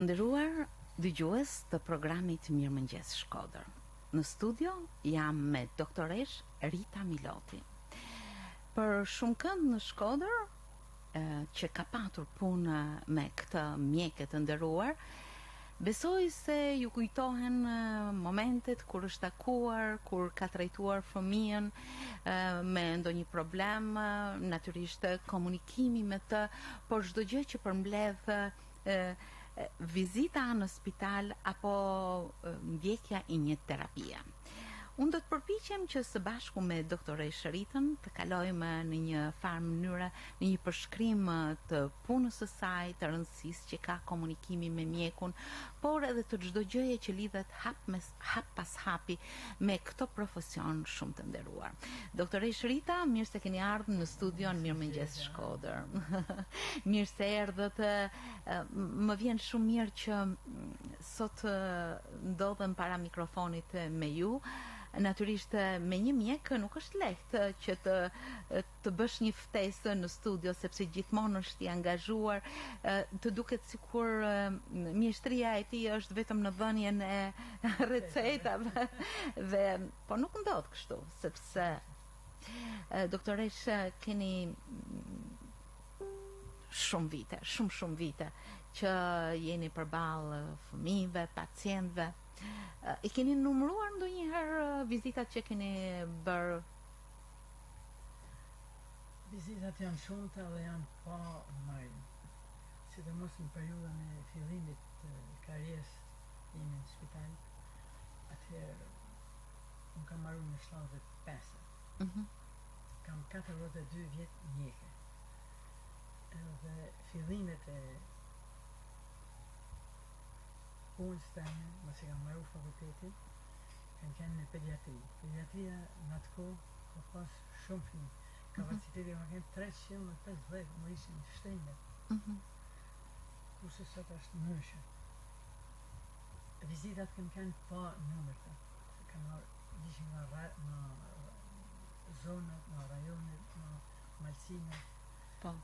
Nderuar dëgjues të programit Mirëmëngjes Shkodër. Në studio jam me doktoresh Rita Miloti. Për shumë kënd në Shkodër, që ka patur punë me këtë mjekë të nderuar, besoj se ju kujtohen momentet kur është takuar, kur ka trajtuar fëmijën me ndonjë problem, natyrisht komunikimi me të, por çdo gjë që përmbledh vizita në spital apo ndjekja i një terapie. Unë do të përpiqem që së bashku me doktoresh Ritën të kalojmë në një farë mënyre në një përshkrim të punës së saj, të rëndësisë që ka komunikimi me mjekun, por edhe të çdo gjëje që lidhet hap pas hapi me këtë profesion shumë të nderuar. Doktoresh Rita, mirë se keni ardhur në studion Mirëmëngjes Shkodër. Mirë se erdhët. Më vjen shumë mirë që sot ndodhem para mikrofonit me ju. Natyrisht me një mjek nuk është lehtë që të bësh një ftesë në studio, sepse gjithmonë është i angazhuar, të duket sikur mjeshtria e tij është vetëm në dhënien e recetave dhe po nuk ndodh kështu, sepse doktoresh keni shumë vite që jeni përballë fëmijëve, pacientëve. I keni numëruar ndonjëherë vizitat që keni bërë? Vizitat janë shumëta dhe janë pa marrë. Sidomos në periudhën e fillimit të karrierës time në spital, atëherë unë kam marrë në 75. Kam 42 vjet mjeke. Edhe fillimet e punës teme, mos e kam marrë fakultetin, kanë qenë në pediatri. Pediatria në atë kohë ka pas shumë fëmijë. Kapaciteti ka qenë 350, më ishin shtrenjtë. Kurse sot është ndryshe. Vizitat kanë qenë pa numërta. Kanë ishin në zonat, në rajonet, në malësinat. Po.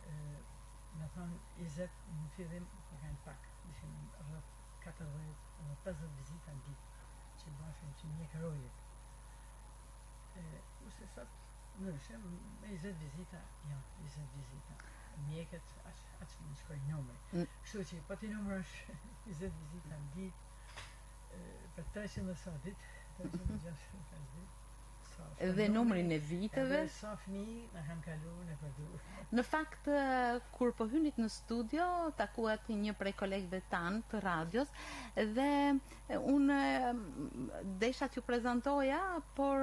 Në thonë 20 në fillim, ka qenë pak. Ishin rreth 40-50 vizita në ditë që bashkën që mjekërojet. Kurse sot ndryshe, me 20 vizita, janë 20 vizita. Mjekët, aq në shkoj numri. Kështu që po ti numërosh 20 vizita në ditë, për 300 dhe sa ditë, 360 ditë, dhe numrin e viteve. Edhe sa fëmijë na kanë kaluar në përdur. Në fakt, kur po hynit në studio, takuat një prej kolegëve tanë të radios dhe unë desha t'ju prezantoja, por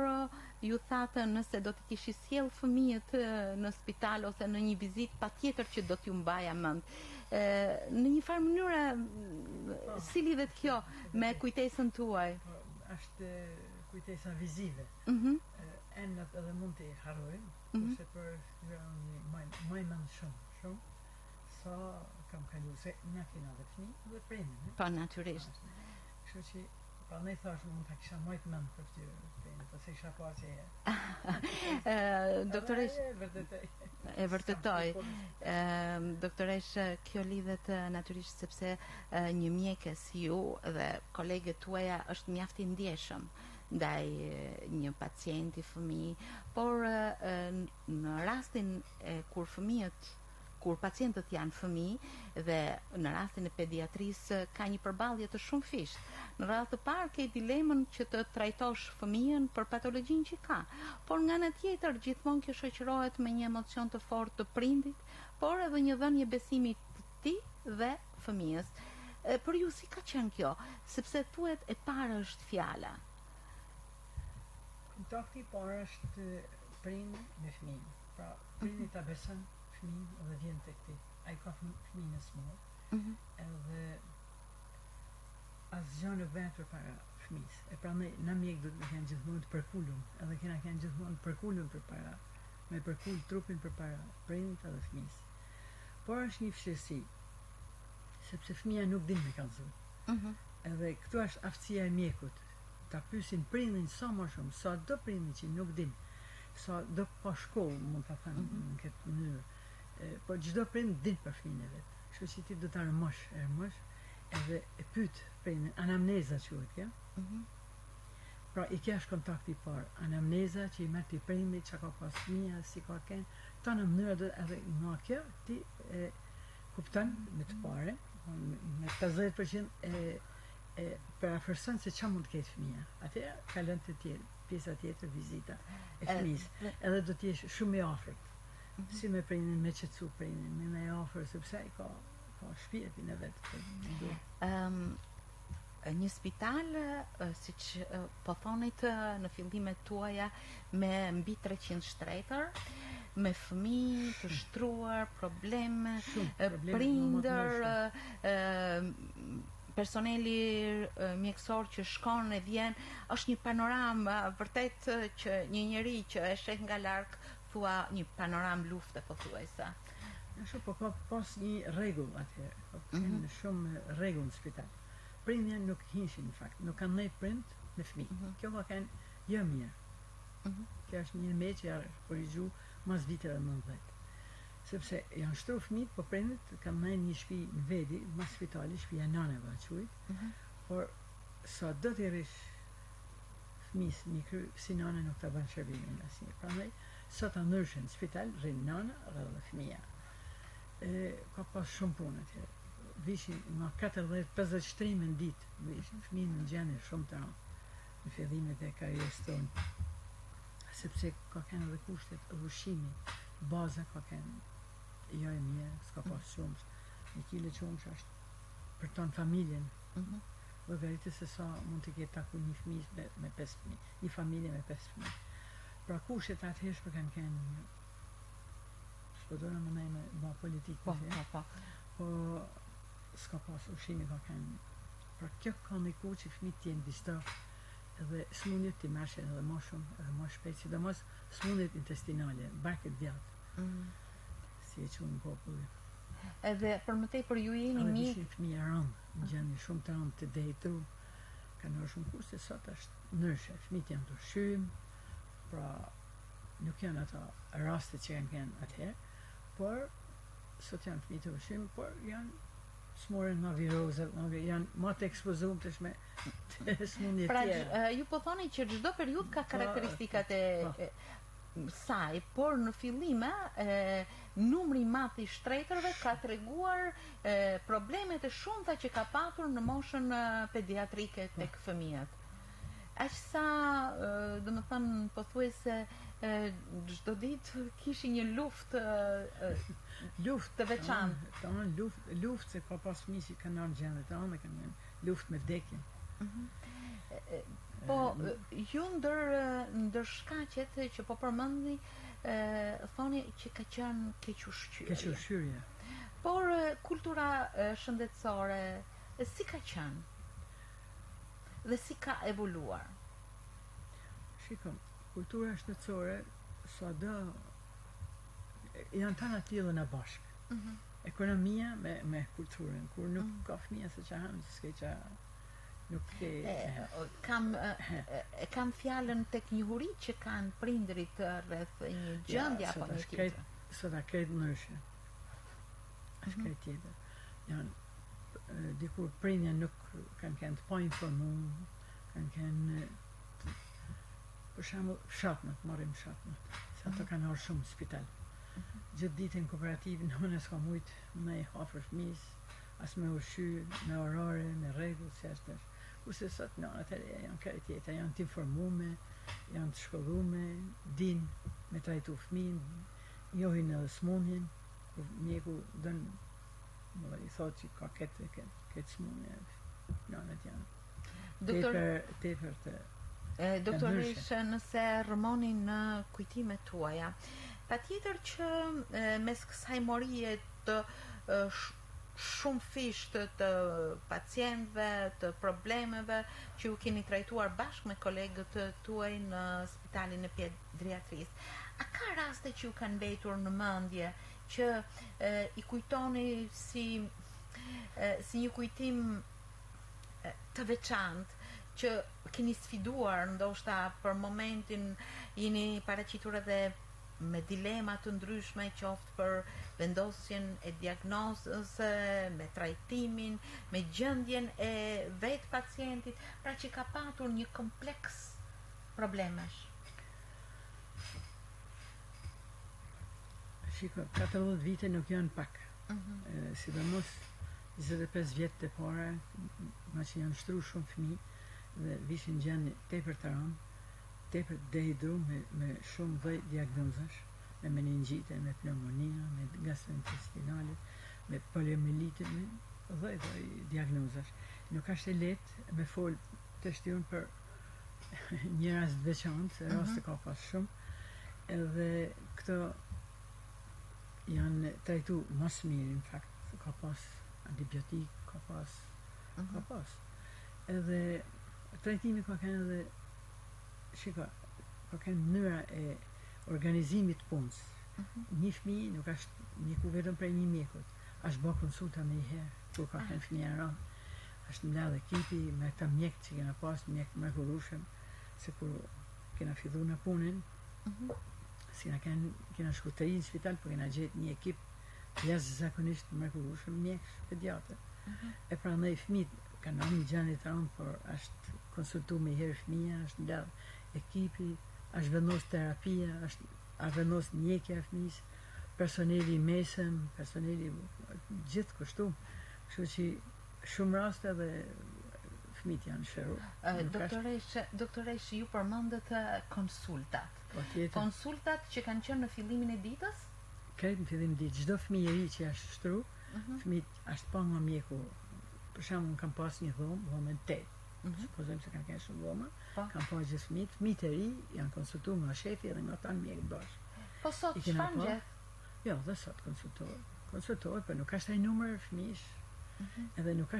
ju thatë nëse do të kishi sjell fëmijët në spital ose në një vizitë, patjetër që do t'ju mbaja mend. Në një farë mënyrë, si lidhet kjo me kujtesën tuaj? Është kujtesa vizive. Emnat edhe mund të i harrojmë, kurse për më mend shumë, sa kam kaluar, se nga kena dhe fëmijë dhe prindër. Po, natyrisht. Kështu që pa ne thash mund ta kisha mojt mend për ty, po se isha pa që doktoresh e vërtetoj. Doktoresh, kjo lidhet natyrisht sepse një mjekë si ju dhe kolegët tuaja është mjaft i ndjeshëm ndaj një pacienti fëmijë, por në rastin kur pacientët janë fëmijë dhe në rastin e pediatrisë ka një përballje të shumë fisht. Në radhë të parë ke dilemën që të trajtosh fëmijën për patologjinë që ka, por nga ana tjetër gjithmonë kjo shoqërohet me një emocion të fortë të prindit, por edhe një dhënie besimi të tij dhe fëmijës. Për ju si ka qenë kjo? Sepse thuhet e para është fjala. Kontakti i parë është prindi me fëmijën. Pra, prindi ta beson fëmijën dhe vjen tek ti. Ai ka fëmijën e smur. Edhe asgjë nuk vjen përpara fëmijës. E prandaj na mjek duhet të kenë gjithmonë të përkulur, edhe kena kanë gjithmonë të përkulur përpara, me përkul trupin përpara prindit edhe fëmijës. Por është një vështirësi, sepse fëmia nuk din me kallëzu. Edhe këtu është aftësia e mjekut. Ta pyesin prindin sa më shumë, sa do prindi që nuk din, sa do pa shkollë, mund ta them në këtë mënyrë. Po çdo prind din për fëmijën e vet. Kështu që ti do ta rëmosh, edhe e pyet prindin, anamneza quhet, ja? Pra i kesh kontakti parë, anamneza që i merr ti prindit, çka ka pas fëmia, si ka qenë, ta në mënyrë edhe nga kjo ti e kupton me të parë, me 50% e përafërson se ç'a mund të ketë fëmia. Atëherë kalon të tjerë, pjesa tjetër vizita e fëmisë. Edhe do të jesh shumë i afërt. Si me prindin, me qetësu prindin, me i afër sepse ai ka shpirtin e vet. Një spital, siç po thonit në fillimet tuaja, me mbi 300 shtretër, me fëmijë të shtruar, probleme, prindër, personeli mjekësor që shkon e vjen, është një panoramë vërtet që një njeri që e sheh nga larg thua një panoramë lufte pothuajse. Po ka pas një rregull atëherë, ka shumë rregull në spital. Prindja nuk hishin në fakt, nuk kanë nejt prind me fëmijë. Kjo ka qenë jo mirë. Kjo është një me që janë korrigju mas viteve 90. Sepse janë shtru fëmijët, po prindit kanë nejt një shtëpi në Vedi, mas spitali, shtëpia naneve quhet. Por sa do të rish fëmijës mikry, si nana nuk ta bën shërbimin asnjë. Prandaj sot ndryshën në spital rrin nana edhe fëmia. Ka pas shumë punë atje. Vishin nga 40-50 shtrime në ditë, vishin fëmijë në gjendje shumë të rëndë në fillimet e karrierës tonë, sepse ka qenë edhe kushtet e ushqimit, baza ka qenë jo e mirë, s'ka pas qumsh, 1 kilo qumsh është për tonë familjen, llogaritë se sa mund të ketë taku një fëmijë me 5 fëmijë, një familje me 5 fëmijë. Pra kushtet atëherë kanë qenë, s'po do në mënej me ba politikë, po s'ka pas ushqimi ka qenë. Pra kjo ka ndiku që fëmijët t'jenë distar edhe smundjet t'i mërshin edhe më shumë, edhe më shpejt, sidomos smundjet intestinale, barket djatë, si e qunë populli. Edhe për më tepër ju jeni mirë. Edhe ishin fëmijë rëndë, në gjendje shumë të rëndë të dehidru, kanë nërë shumë kurse, sot është ndryshe, fëmijët janë të ushqym, pra nuk janë ato raste që kanë qenë atëherë, por sot janë fëmijë të ushqym, por janë smoren nga virozat, janë më të ekspozuar tash me smundje tjera. Pra, ju po thoni që çdo periudhë ka karakteristikat e saj, por në fillime numri i madh i shtretërve ka treguar problemet e shumta që ka patur në moshën pediatrike tek fëmijët. Aq sa, domethënë, pothuajse çdo ditë kishin një luftë të veçantë. Luftë se ka pas fëmijë që kanë në gjendje të rënda, kanë luftë me vdekjen. Po, ju ndër shkaqet që po përmendi, thoni që ka qenë kequshqyrje. Por kultura shëndetësore si ka qenë? Dhe si ka evoluar? Shikom, kultura shëndetësore sado janë të natillën e bashkë. Ekonomia me kulturën, kur nuk ka fëmija se që hanë, s'ke që nuk ke... Kam fjallën tek njohuri që kanë prindrit rreth një gjendje apo një tjetër. Sot a kretë ndryshe. Është kretë tjetër. Janë dikur prindja nuk kanë qenë të pa informuar, kanë qenë për shembull fshatnët, marrim fshatnët, se ato kanë orë shumë në spital. Gjithë ditën kooperativin nëna s'ka mujt me i hafër fëmijës, as me ushqy, me orare, me rregull, si është. Kurse sot nënat e reja janë krejt tjetër, janë të informume, janë të shkollume, din me trajtu fëmijën, njohin edhe smundjen, kur mjeku dën i thotë që ka këtë smundje, nënat janë tepër të Doktoresh, nëse rëmoni në kujtimet tuaja, patjetër që mes kësaj morie të shumë fisht të pacientëve, të problemeve që ju keni trajtuar bashkë me kolegët tuaj në spitalin e pediatrisë, a ka raste që ju kanë mbetur në mendje që i kujtoni si një kujtim të veçantë, që keni sfiduar, ndoshta për momentin jeni paraqitur edhe me dilema të ndryshme, qoftë për vendosjen e diagnozës, me trajtimin, me gjendjen e vetë pacientit, pra që ka patur një kompleks problemesh. Shiko, 14 vite nuk janë pak. Sidomos 25 vjetë të para, ma që janë shtru shumë fëmijë dhe vishin gjenë tepër të ranë, tepër dehidru me shumë dhej diagnozash, me meningite, me pneumonia, me gastrointestinale, me poliomielite, me dhej diagnozash. Nuk është e lehtë me fol të shtyun për një rast veçantë, se raste ka pas shumë, edhe këto janë trajtu mas mirë, në fakt, ka pas antibiotik, ka pas. Edhe trajtimi ka kanë edhe, shiko, ka kanë mënyra e organizimit punës. Një fëmijë nuk është mjeku vetëm prej një mjekut, është bë konsulta me i herë, kur ka kanë fëmija rënë, është mbledh ekipi me këta mjekë që kena pas, mjekë mrekullueshëm, se kur kena fillu në punën, si kena shku të rinë në spital, po kena gjetë një ekip jashtëzakonisht mrekullueshëm, mjekë pediatër. E pra ndaj fëmijët kanë një gjendje të rëndë, por është konsultu me herë fëmija, është mbledh ekipi, është vendos terapia, është vendos mjekja e fëmijës, personeli mesëm, personeli gjithë kushtu. Kështu që shumë raste dhe fëmijët janë shëruar. Doktoresh, ju përmendët konsultat. Konsultat që kanë qenë në fillimin e ditës? Kretë në fillim ditë, çdo fëmijë i ri që është shtru, fëmijët është pa nga mjeku. Për shembull, kam pas një dhomën 8. Supozojmë se kanë qenë shumë dhoma, kam pas gjithë fëmijët e ri janë konsultuar nga shefi dhe nga ta mjekë bashkë. Po sot çfarë gjë? Jo, dhe sot konsultohet, por nuk është ai numër fëmijësh. Edhe nuk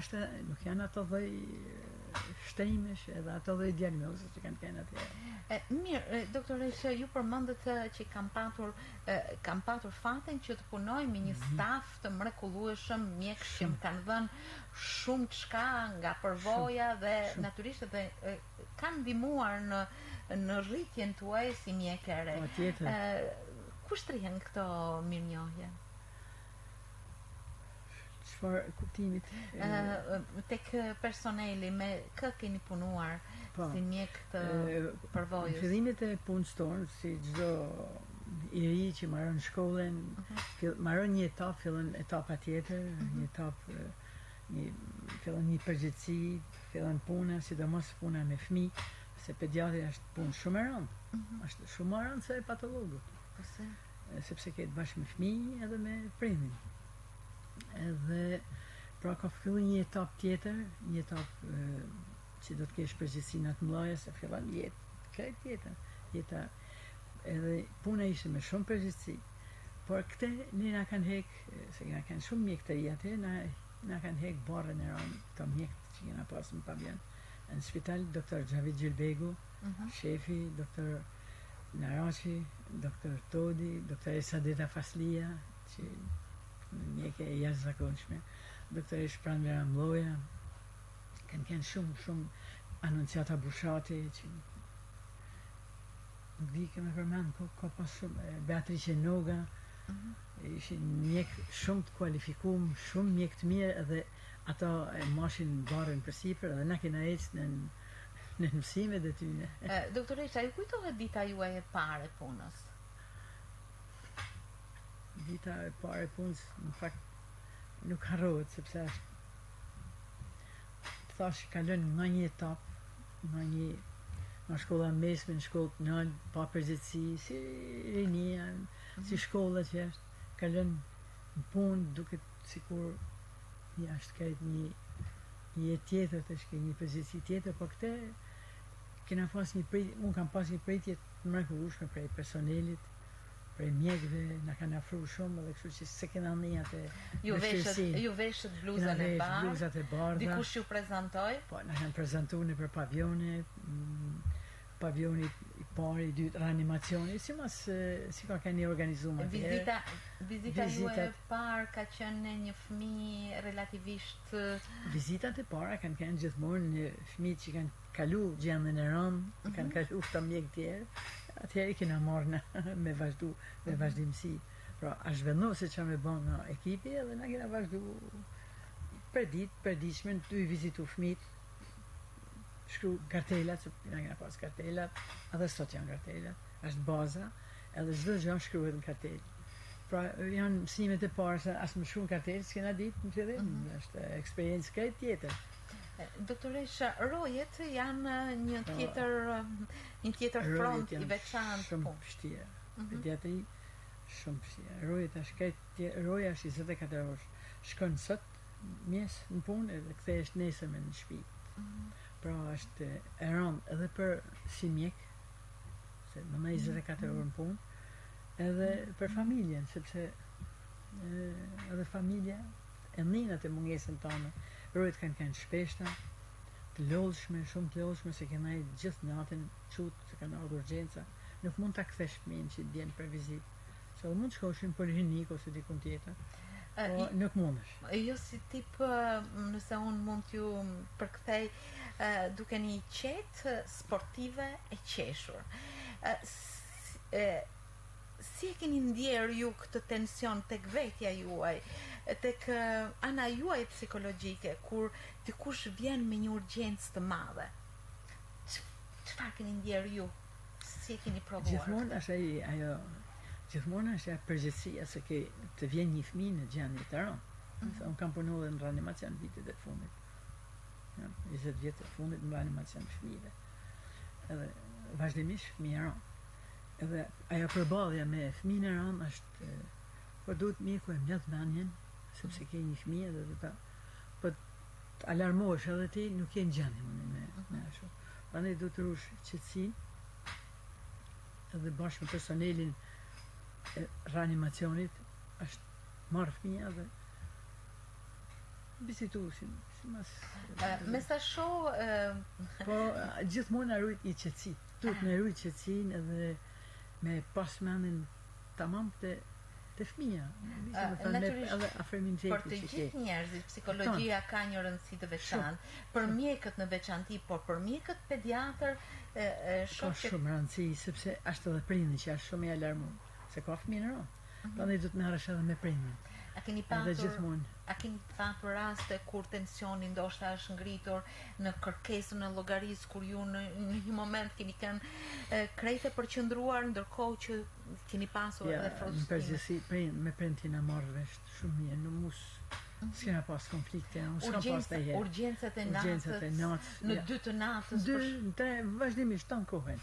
janë ato lloj shtrimesh, edhe ato lloj diagnozë që kanë qenë atje. Mirë, doktoresh, ju përmendët që kam patur fatin që të punoj me një staf të mrekullueshëm, mjekësh që më kanë dhënë shumë çka nga përvoja dhe natyrisht edhe kanë ndihmuar në rritjen tuaj si mjekëre. Ku shtrihen këto mirënjohje? Çfarë kuptimit? Tek personeli, me kë keni punuar si mjek të përvojës? Në fillimet e punës tonë, si çdo i ri që marron shkollën, marron një etapë, fillon etapa tjetër, një etapë, fillon një përgjithësi, fillon puna, sidomos puna me fëmijë, se pediatri është punë shumë e rëndë. Është shumë e rëndë se patologu. Sepse ketë bashkë me fëmijë edhe me prindin. Edhe pra ka fillu një etapë tjetër, një etapë që do të kesh përgjithësinë të mëdha, se fillon jetë tjetër. Jeta edhe puna ishte me shumë përgjithësi. Por këtë ne na kanë hek, se na kanë shumë mjekë të ri atë, na kanë hek barrën e rëndë, këto mjekë që kena pas në pavion. Në spital, doktor Xhavid Gjilbegu, shefi, doktor Naraci, doktor Todi, doktor Sadeta Faslia, që mjekë e jashtëzakonshme, doktoresh Pranvera Mloja, kanë qenë shumë Anonciata Bushati, që nuk di kemë përmend, ka pas shumë Beatrice Noga, ishin mjek shumë të kualifikuar, shumë mjek të mirë, edhe ato e mashin barën përsipër, edhe na kena ecë në mësimet e tyre. Doktoresh, a ju kujtohet dita juaj e parë e punës? Dita e parë e punës, në fakt, nuk harrohet, sepse është thash kalon nga një etapë, nga shkolla mesme në shkollë të nën, pa përgjithësi, si rinia, si shkolla që është, kalon në punë, duket sikur jashtë krejt një jetë tjetër, të shke një përgjithësi tjetër, po këte kena pas unë kam pas një pritje të mrekullueshme prej personelit, prej mjekëve, na kanë afruar shumë, edhe kështu që se kena ndjenjë atë. Ju veshët bluzat e bardha. Dikush ju prezantoi? Po, na kanë prezantuar nëpër pavionet, pavioni pari, I dytë reanimacioni, si ka keni organizuar atje. Vizita ju e parë ka qenë një fëmijë relativisht Vizitat e para kanë qenë gjithmonë një fëmijë që kanë kalu gjendjen e rëndë, kanë kalu këta mjek tjerë, atëherë I kena marrë me vazhdimsi. Pra, a zhvendosi që me bon në ekipi edhe na kena vazhdu për ditëshme të I vizitu fëmijët, shkru kartelat, se na kena pas kartelat, edhe sot janë kartelat, është baza, edhe çdo gjë shkruhet në kartel. Pra, janë mësimet e parë se as më shkruan kartel, s'kena ditë në fillim, është eksperiencë krejt tjetër. Doktoresha, rojet janë një tjetër front I veçantë. Shumë vështirë. Pediatri shumë vështirë. Rojet është krejt, roja është 24 orë. Shkon sot mjes në punë edhe kthehesh nesër në shtëpi. Pra është e rëndë edhe për si mjek, se më 24 orë në punë, edhe për familjen, sepse edhe familja e ninat e mungesën tonë, rojet kanë qenë shpeshta, të lodhshme, shumë të lodhshme, se kena I gjithë natën çut, se kanë ardhur urgjenca, nuk mund ta kthesh fëmijën që vjen për vizitë. Se mund të shkoshin poliklinik ose diku tjetër. Po nuk mundesh. Jo si tip, nëse unë mund t'ju përkthej, duke një qetë sportive e qeshur. Si e keni ndjerë ju këtë tension tek vetja juaj, tek ana juaj psikologjike, kur dikush vjen me një urgjencë të madhe? Çfarë keni ndjerë ju? Si e keni provuar? Gjithmonë është ajo përgjegjësia se të vjen një fëmijë në gjendje të rëndë. Unë kam punuar në reanimacion vitet e fundit. 20 vjet të fundit në reanimacion fëmijëve. Edhe vazhdimisht fëmijë rëndë. Edhe ajo përballja me fëmijën e rëndë është po duhet mjeku e mbledh mendjen, sepse ke një fëmijë dhe po të alarmohesh edhe ti nuk je në gjendje me ashtu. Prandaj duhet të rush qetësinë edhe bashkë me personelin e reanimacionit është marrë fëmija dhe vizitu si mas... Me sa shoh... Po, gjithmonë na rujt I qetësi. Duhet me rujt qetësinë edhe me pas mendin tamam të fëmija. Edhe afërmitetin për të gjithë njerëzit, psikologjia ka një rëndësi të veçantë. Për mjekët në veçanti, por për mjekët pediatër ka shumë rëndësi, sepse është edhe prindi që është shumë I alarmuar. Se ka fëmijë në rëndë. Prandaj do të merresh edhe me prindin. A keni patur raste kur tensioni ndoshta është ngritur në kërkesën e llogarisë, kur ju në një moment keni kanë krejt e përqendruar, ndërkohë që keni pasur edhe frustrim? Në përgjithësi me prindin na marr vesh shumë mirë, në mus s'kena pas konflikte, s'ka pas të herë. Urgjencat e natës, në 2 të natës, 2, 3 vazhdimisht tan kohën.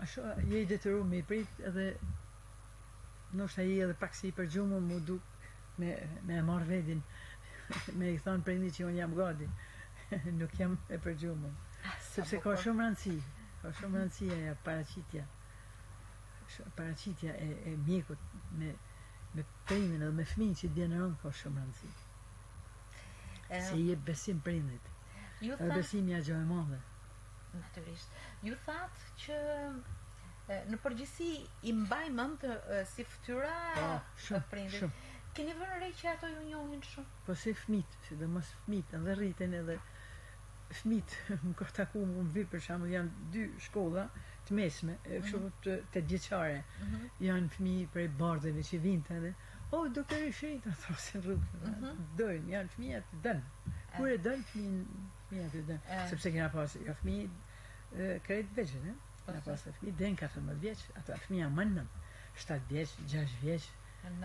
Ashtu je I detyruar me I prit edhe ndoshta I edhe pak si I përgjumur mu duk me marrë vedin me I thonë prindit që unë jam gati nuk jam e përgjumur sepse ka shumë rëndësi ajo paraqitja e mjekut me prindin edhe me fëmijën që vjen rënd ka shumë rëndësi se I jep besim prindit edhe besimi ja gjë e madhe natyrisht. Ju thatë që në përgjithësi I mbaj mend si fytyra e prindit. Keni vënë re që ato ju njohin shumë? Po si fëmijët, sidomos fëmijët, edhe rriten edhe fëmijët më ka taku më vi për shembull janë 2 shkolla të mesme, kështu të vjeçare. Janë fëmijë prej bardhëve që vinë edhe doktori Shrita thosin rrugë. Dojnë, janë fëmijë të dënë. Kur e dojnë fëmijë të dënë, sepse kena pas fëmijë krejt veçën, kena pas fëmijë dën 14 vjeç, ato fëmija mënën 7 vjeç, 6 vjeç,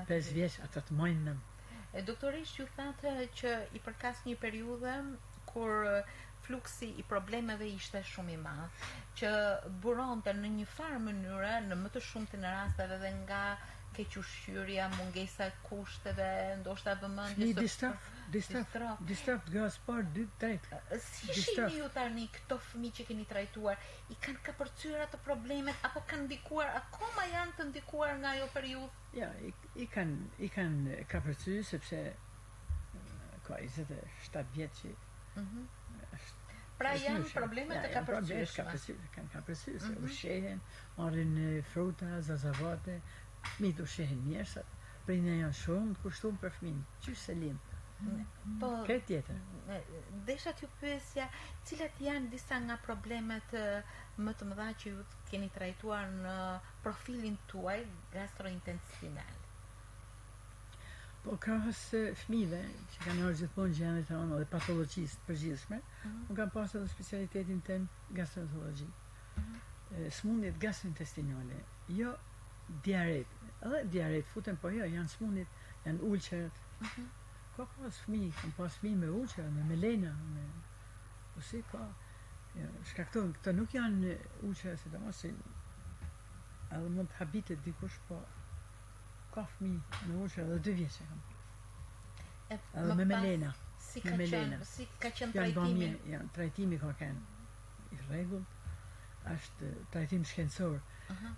5 vjeç, ato të mënën. Doktorisht ju thatë që I përkas një periudhe kur fluksi I problemeve ishte shumë I madh, që buronte në një farë mënyre, në më të shumtën e rasteve dhe nga kequshqyrja, mungesa e kushteve, ndoshta vëmendje distraft gaspar 2-3. Si shihni ju tani këto fëmijë që keni trajtuar, I kanë kapërcyer ato problemet apo kanë ndikuar, akoma janë të ndikuar nga ajo periudhë? Ja, I kanë kapërcyer sepse ka 27 vjet që Pra janë problemet të kapërcyeshme. Kapërcyeshme, ushqehen, marrin fruta, zazavate, fëmijët ushqehen mirë, prindja janë shumë të kushtuar për fëmijën. Qysh se lind. Po, Këtë tjetër. desha t'ju pyesja, cilat janë disa nga problemet më të mëdha që ju keni trajtuar në profilin tuaj gastrointestinal? Po krahas fëmijëve që kanë ardhur gjithmonë gjëra të tona dhe patologjisë të përgjithshme, unë kam pasur edhe specialitetin tem gastroenterologji. Smundjet gastrointestinale, jo diaret, edhe diaret futen, po jo, janë smundjet, janë ulçeret. Ka pas fëmijë, kam pas fëmijë me ulçera, me melena, ose ka shkaktojnë, këto nuk janë ulçera, sidomos se edhe mund të habitet dikush, po ka fëmijë me ulçera dhe 2 vjeç kam. Edhe me melena. Si ka qenë trajtimi? Janë trajtimi ka qenë i rregullt, është trajtim shkencor.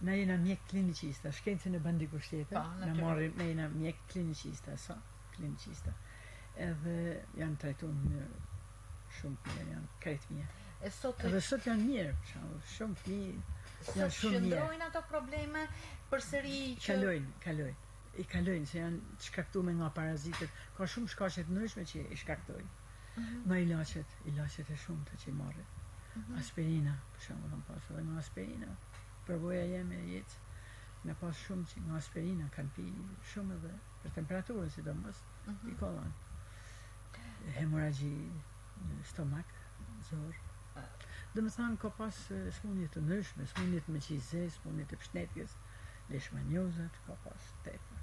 Na jena mjek klinicista, shkencën e bën dikush tjetër, na marrin ne jena mjek klinicista, klinicista. Edhe janë trajtuar në shumë mirë, janë krejt mirë. Edhe sot janë mirë, për shembull, shumë fëmijë janë shumë mirë. Shndrojnë ato probleme përsëri që kalojnë se janë shkaktuar nga parazitët. Ka shumë shkaqe të ndryshme që i shkaktojnë. Nga ilaçet e shumta që i marrin. Aspirina, për shembull, kam pasur edhe nga aspirina. Përvoja jeme e jetë, nga pas shumë që nga aspirina kanë pi shumë edhe për temperaturën, sidomos, i kollon. Hemorragji në stomak, zor. Dhe më thanë, ka pas smundje të ndryshme, smundje të meqize, smundje të pshnetjes, leishmaniozat, ka pas tepër.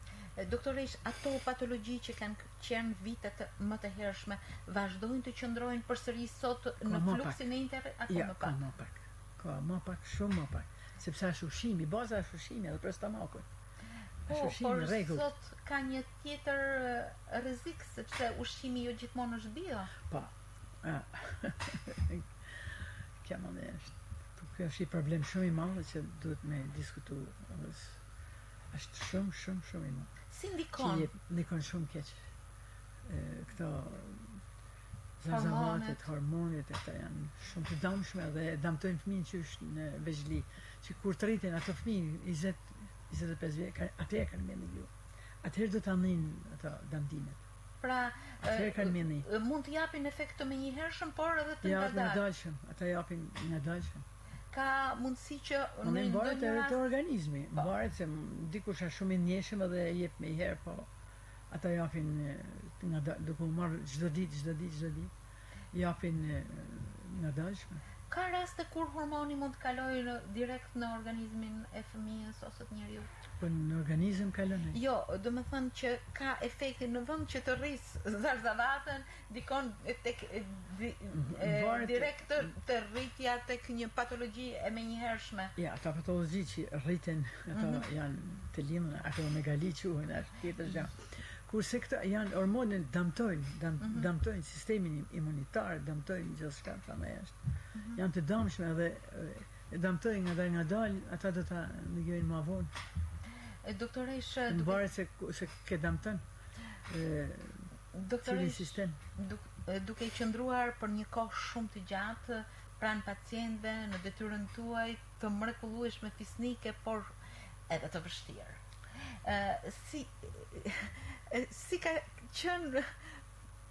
Doktoresh, ato patologji që kanë qenë vitet më të hershme, vazhdojnë të qëndrojnë përsëri sot në fluksin e apo më pak? Ka më pak, shumë më pak. Sepse është ushqimi, baza është ushqimi edhe për stomakun. Po, por sot ka një tjetër rrezik, sepse ushqimi jo gjithmonë është bio. Po. Kjo më është. Kjo është i problem shumë i madh që duhet me diskutu. Është shumë i madh. Si ndikon? Ndikon shumë keq. Këto zazavatet, hormonet, ata janë shumë të dëmshme dhe dëmtojnë fëmijën që është në veçli, që kur të rriten ato fëmijë 20-25 vjeç, atëherë kanë mendje ju. Atëherë do ta ndinë ato dëmtimet. Pra, atëherë kanë mendje. Mund të japin efekt të menjëhershëm, por edhe të ngadalshëm. Ata japin ngadalshëm. Ka mundësi që në ndonjë rast të organizmi, varet se dikush është shumë i ndjeshëm edhe jep më herë, po ata japin duke marrë çdo ditë, japin ngadalshme. Ka raste kur hormoni mund të kalojë direkt në organizmin e fëmijës ose të njeriu? Po në organizëm kalon? Jo, do të thënë që ka efektin në vend që të rris zarzavatën, dikon tek direkt të rritja tek një patologji e menjëhershme. Ja, ata patologji që rriten, ato janë të limra, akromegali quhen, është tjetër gjë. Kurse këto janë hormonet dëmtojnë sistemin imunitar, dëmtojnë gjithçka tani është. Janë të dëmshme dhe dëmtojnë ngadalë, ata do ta ndjejnë më vonë. Doktoresh, varet se ke dëmton doktoresh sistem. Duke qëndruar për një kohë shumë të gjatë pranë pacientëve në detyrën tuaj të mrekullueshme fisnike, por edhe të vështirë. Si ka qenë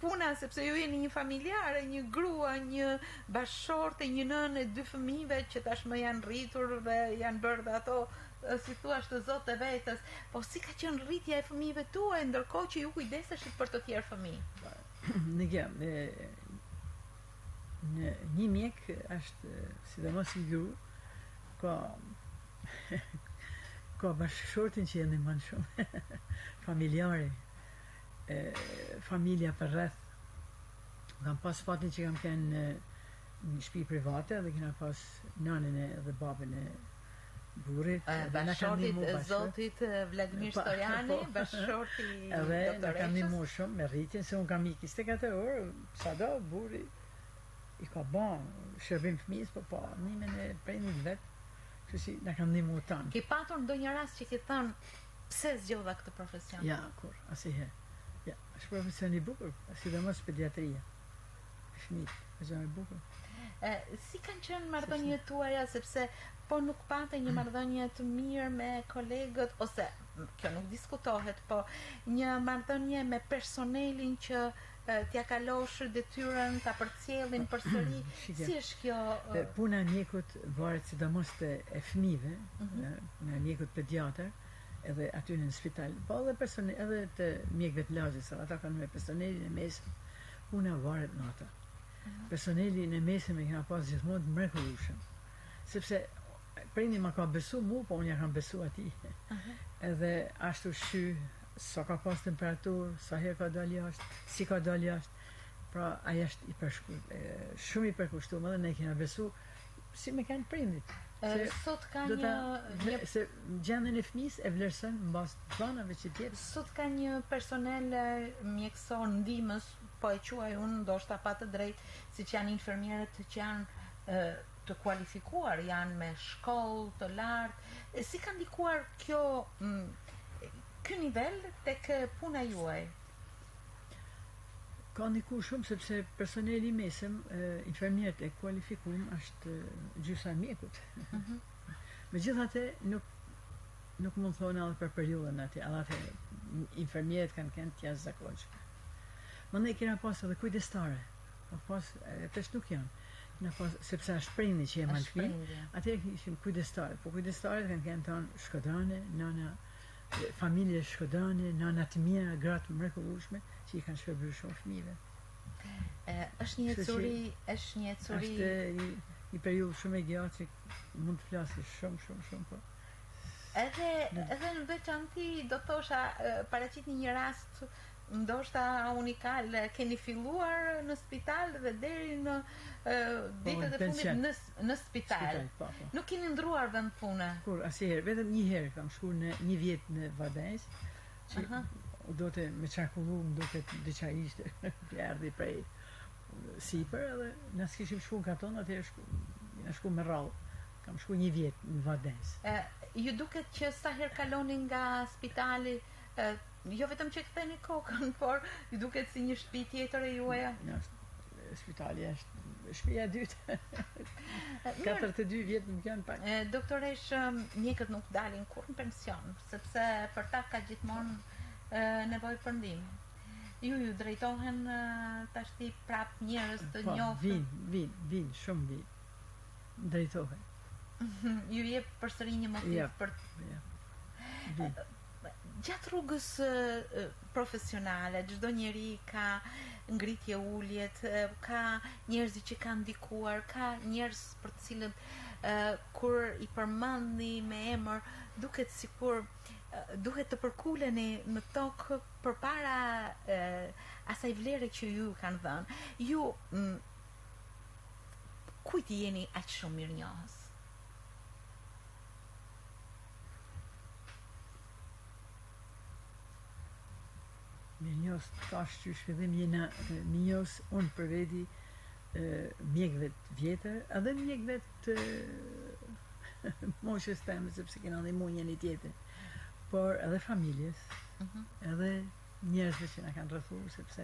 puna, sepse ju jeni një familjare, një grua, një bashkëshorte, një nënë e 2 fëmijëve që tashmë janë rritur dhe janë bërë dhe ato, si thua, të zotë e vetës. Po si ka qenë rritja e fëmijëve tuaj ndërkohë që ju kujdeseshit për të tjerë fëmijë? Një mjek është sidomos i gru, ka bashkëshortin që jeni më shumë familjare, familja për rreth. Kam pas fatin që kam qenë në shtëpi private dhe kena pas nënën dhe babën e burrit. Bashkëshortit e zotit Vladimir Stojani, bashkëshorti edhe na kanë ndihmuar shumë me rritjen, se unë kam ikë 24 orë, sado burri i ka bën shërbim fëmijës, po nimen e prindit vet. Kështu si na kanë ndihmuar tan. Ke patur ndonjë rast që ke thënë pse zgjodha këtë profesion? Ja, kur, asnjëherë. Ja, është profesion i bukur, sidomos pediatria. Fëmijë, është i bukur. Si kanë qenë marrëdhëniet tuaja, sepse po nuk pate një marrëdhënie të mirë me kolegët, ose kjo nuk diskutohet, po një marrëdhënie me personelin që t'ja kalosh detyrën, ta përcjellin përsëri. Si është kjo? Puna e mjekut varet sidomos e fëmijëve, me mjekut pediatër, edhe aty në spital, po edhe të mjekëve të lagjit, sa ata kanë me personelin e mesëm, puna varet në ata. Personeli në mesëm e kena pas gjithmonë të mrekullueshëm, sepse prindi ma ka besu mu, po unë ja kam besu ati. Edhe ashtu shy, sa ka pas temperaturë, sa herë ka dalë jashtë, si ka dalë jashtë, pra aja është shumë i përkushtuar, edhe ne kena besu si me kanë prindit. Sot ka se gjendjen e fëmijës e vlerëson mbas planave që tjetë. Sot ka një personel mjekësor ndihmës, po e quaj unë ndoshta pa të drejtë, siç janë infermierët që janë të kualifikuar, janë me shkollë të lartë. Si ka ndikuar ky nivel tek puna juaj? Ka ndiku shumë sepse personeli i mesëm, infermierët e kualifikuar është gjysa e mjekut. Megjithatë nuk mund thonë edhe për periudhën aty, edhe infermierët kanë qenë të jashtëzakonshëm. Mandej kena pas edhe kujdestare, pas tash nuk janë. Sepse është prindi që e marrë fëmijë, atëherë ishim kujdestare, po kujdestaret kanë qenë tonë shkodane, nana, familje shkodane, nana të mira, gratë mrekullueshme që i kanë shpërbyer shumë fëmijëve. Është një ecuri. Është një periudhë shumë e gjatë që mund të flasësh shumë po. Edhe në veçanti do thosha paraqit një rast ndoshta unikal, keni filluar në spital dhe deri në ditët e fundit në spital. Nuk keni ndruar vend pune? Kur, asnjëherë, vetëm një herë kam shkuar në një vjet në Vadens, që do të me çarkullu, më duket diçka ishte, erdhi prej sipër edhe na kishim shkuar katon, atëherë na shkuar me rrallë. Kam shkuar një vjet në Vadens. Ju duket që sa herë kaloni nga spitali, jo vetëm që ktheni kokën, por ju duket si një shtëpi tjetër e juaja? Spitali është shtëpia e dytë. 42 vjet më kanë pak. Doktoresh, mjekët nuk dalin kurrë në pension, sepse për ta ka gjithmonë nevojë për ndihmë. Ju drejtohen tashti prap njerëz të njohur. Vin, shumë vin. Drejtohen. Ju jep përsëri një motiv për gjatë rrugës profesionale, çdo njeri ka ngritje uljet, ka njerëz që kanë ndikuar, ka njerëz për të cilët kur i përmendni me emër, duket sikur duhet të përkuleni në tokë përpara asaj vlere që ju kanë dhënë. Ju kujt jeni aq shumë mirënjohës? Mirënjohës ka shqysh fillim jena mirënjohës unë për veti mjekëve të vjetër, edhe mjekëve të moshës teme, sepse kena ndihmu njëri tjetrin, por edhe familjes, edhe njerëzve që na kanë rrethuar, sepse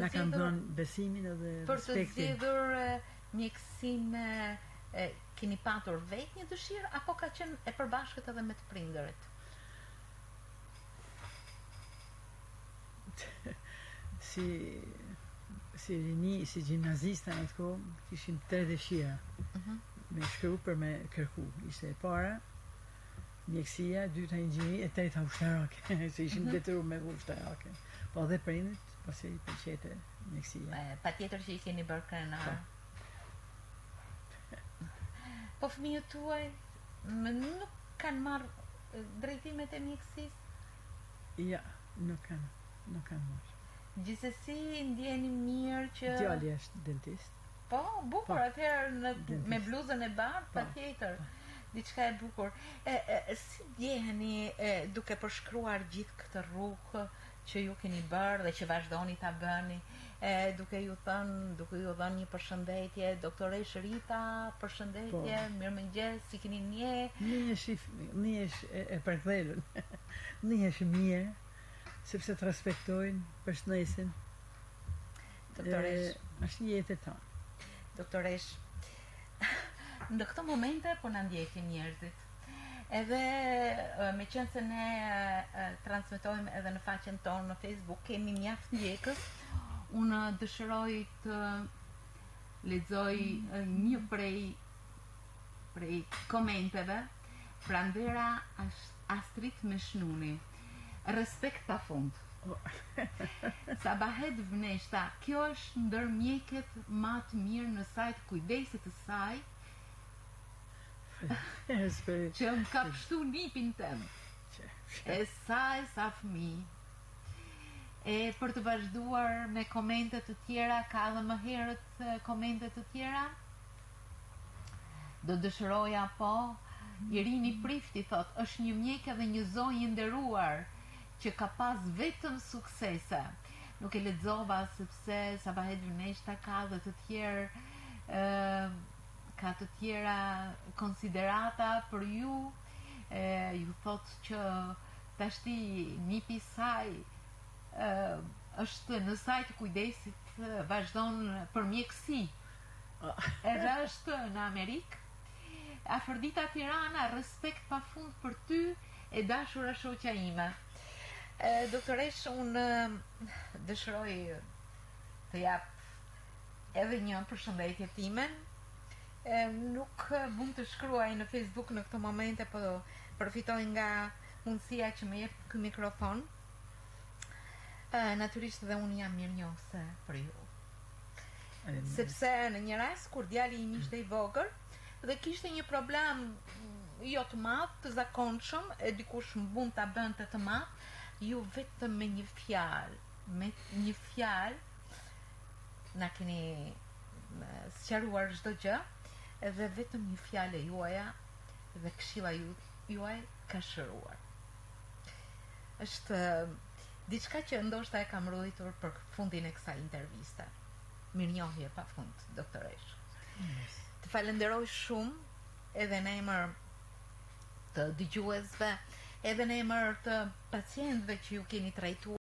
na kanë dhënë besimin edhe respektin. Për të zgjedhur mjekësinë, keni patur vetë një dëshirë apo ka qenë e përbashkët edhe me të prindërit? Si rini, si gjimnazista në të kohë, kishim 3 dëshira. Me shkru për me kërku. Ishte e para, mjekësia, dyta inxhinieri, e treta ushtarake, se ishim detyruar me ushtarake. Po edhe prindit, pasi i pëlqente mjekësia. Patjetër që i keni bërë krenar. Po fëmijët tuaj nuk kanë marrë drejtimet e mjekësisë? Ja, nuk kanë marrë. Gjithsesi ndjeni mirë që djali është dentist. Po, bukur, atëherë me bluzën e bardhë, patjetër. Diçka e bukur. Si ndjeheni duke përshkruar gjithë këtë rrugë që ju keni bërë dhe që vazhdoni ta bëni, duke ju dhënë një përshëndetje, doktoresh Rita, përshëndetje, mirëmëngjes, si keni Nihesh e përkthjelën. Nihesh mirë, sepse të respektojnë, përshëndesin. Doktoresh, është një jetë e tonë. Doktoresh, Në këto momente po na ndjekin njerëzit. Edhe me qenë se ne transmetojmë edhe në faqen tonë në Facebook, kemi mjaft ndjekës. Unë dëshiroj të lexoj një prej komenteve. Prandera Astrit Meshnuni. Respekt pa fund. Sabahet Vneshta, kjo është ndër mjeket më të mirë në sajt kujdesit të saj që më ka pështu nipin tem. E sa fëmijë. E për të vazhduar me komente të tjera, ka edhe më herët komente të tjera. Do dëshiroja po. Irini Prifti thot, është një mjek edhe një zonjë i nderuar që ka pas vetëm suksese. Nuk e lexova sepse Sabahet Vneshta ka dhe të tjerë ka të tjera konsiderata për ju. Ju thot që tashti nipi saj është në sajt kujdesit, vazhdon për mjekësi. Edhe është në Amerikë. Afërdita Tirana, respekt pa fund për ty, e dashura shoqja ime. Doktoresh, unë dëshiroj të jap edhe një përshëndetje timen. Nuk mund të shkruaj në Facebook në këto momente, po përfitoj nga mundësia që më jep ky mikrofon. Natyrisht edhe unë jam mirënjohëse për ju. Sepse në një rast kur djali im ishte i vogël dhe kishte një problem jo të madh, të zakonshëm, e dikush mund ta bënte të madh, ju vetëm me një fjalë na keni sqaruar çdo gjë, edhe vetëm një fjalë juaja dhe këshilla juaj ka shëruar. Është diçka që ndoshta e kam rroditur për fundin e kësaj interviste. Mirënjohje pa fund, doktoresh. Të falenderoj shumë edhe në emër të dëgjuesve, edhe në emër të pacientëve që ju keni trajtuar.